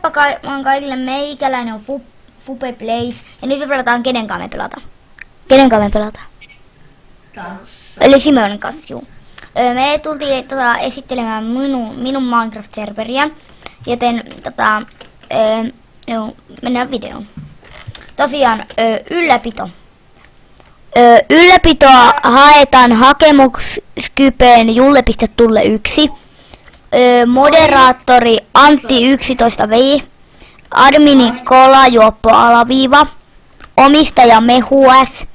Moikka vaan kaikille, meikäläinen on Fupe Plays. Ja nyt me pelataan kenenkaan me pelataan. Kenenkaan me pelataan? Kanssa. Eli Simeonin kanssa, juu. Me tultiin esittelemään minun Minecraft-serveriä. Joten mennään videoon. Tosiaan ylläpito. Ylläpitoa haetaan hakemukskypeen julle.tulle1. Moderaattori Antti 11V. Admini Kolajuoppo _ omistaja Mehuäs.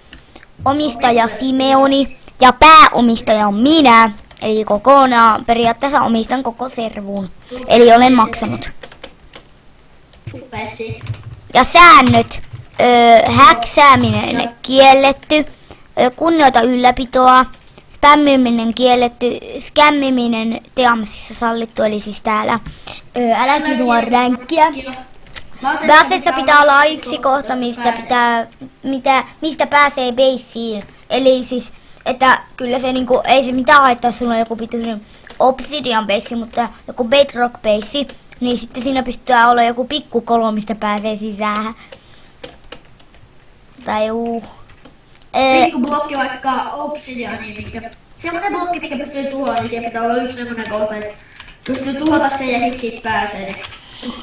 Omistaja Simeoni. Ja pääomistaja on minä. Eli kokonaan periaatteessa omistan koko servun. Eli olen maksanut. Supetsi. Ja säännöt. Häksääminen kielletty. Kunnioita ylläpitoa. Spämmiminen kielletty. Skämmiminen Teamsissa sallittu, eli siis täällä. Älä kinua ränkkiä. Basessa pitää olla yksi kohta, mistä pääsee baseen. Eli siis, että kyllä se niinku, ei se mitään haittaa, sulla on joku pituinen obsidian base, mutta joku bedrock base, niin sitten siinä pystyy olla joku pikkukolo, mistä pääsee sisään. Tai Pikkublokki vaikka obsidiani, semmonen blokki, mikä pystyy tuhoamaan, niin siellä pitää olla yksi semmonen kohta, että pystyy tuhota sen ja sit siitä pääsee.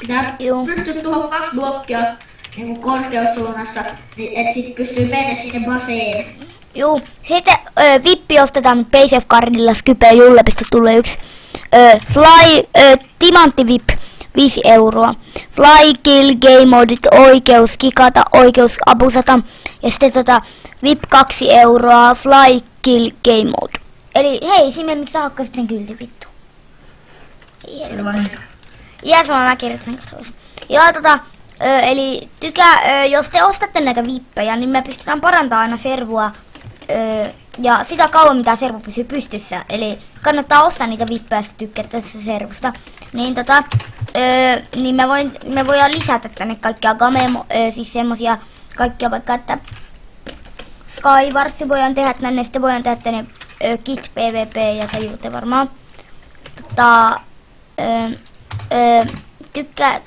Pitää pystyy tuhoamaan 2 blokkia niin korkeussuunnassa, niin et sit pystyy mennä sinne baseen. Juu, sitten vippi ostetaan Base of Cardilla Skype julle.tulle1. Timantti VIP 5 euroa. Fly Kill Game Modit oikeus kikata, oikeus abusata. Ja sitten VIP 2 euroa. Fly Kill Game Mode. Eli hei Sime, miksi sä hakkasit sen kylti vittu? Jäs mä kirjoitan sen. Ja eli jos te ostatte näitä vippejä, niin me pystytään parantamaan aina servua. Ja sitä kauan mitä servu pysyy pystyssä. Eli kannattaa ostaa niitä vippejä, jos tykkää tästä servusta. Niin niin me voidaan lisätä tänne kaikkia siis semmosia kaikkia vaikka, että Skywarsi voidaan tehdä tänne, sitten voidaan tehdä tänne Kit PvP ja tajuutte varmaan.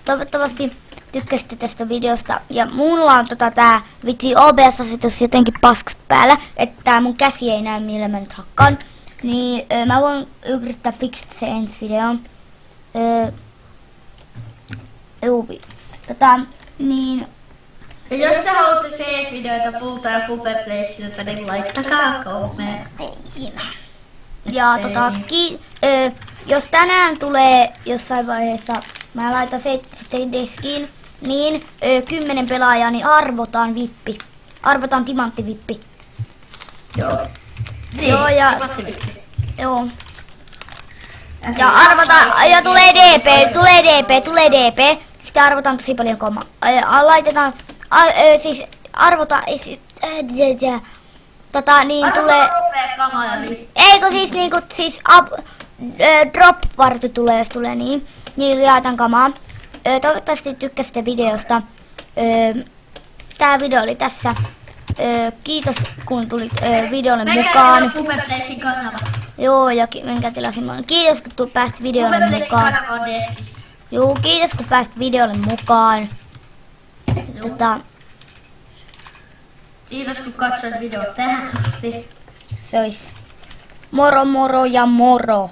Toivottavasti tykkäsitte tästä videosta. Ja mulla on tää vitsi OBS-asetus jotenkin paskas päällä, että tää mun käsi ei näy millä mä nyt hakkaan. Niin mä voin yrittää fixata se ensi videoon. Niin. Ja jos te haluatte CS-videoita Pulta ja Fupe Playsilta, niin laittakaa kommenttiin. Ja jos tänään tulee jossain vaiheessa, mä laitan se sitten deskiin, niin 10 pelaajaa, niin arvotaan vippi. Arvotaan timanttivippi. Joo. Joo, ja joo. Ja arvotaan, ja tulee DP. Sitten arvotaan tosi paljon koma. Laitetaan, siis arvotaan, niin tulee. Eikö siis niinku, drop vartu tulee, jos tulee niin. Niin jaetaan kamaa. Toivottavasti tykkäsitte videosta. Tää video oli tässä. Kiitos kun tulit videolle mukaan. Joo, ja menkää tilasimaan. Kiitos kun pääsit videolle mukaan. Joo, kiitos kun pääsit videolle mukaan. Kiitos kun katsoit videon tähän asti. Se ois moro ja moro.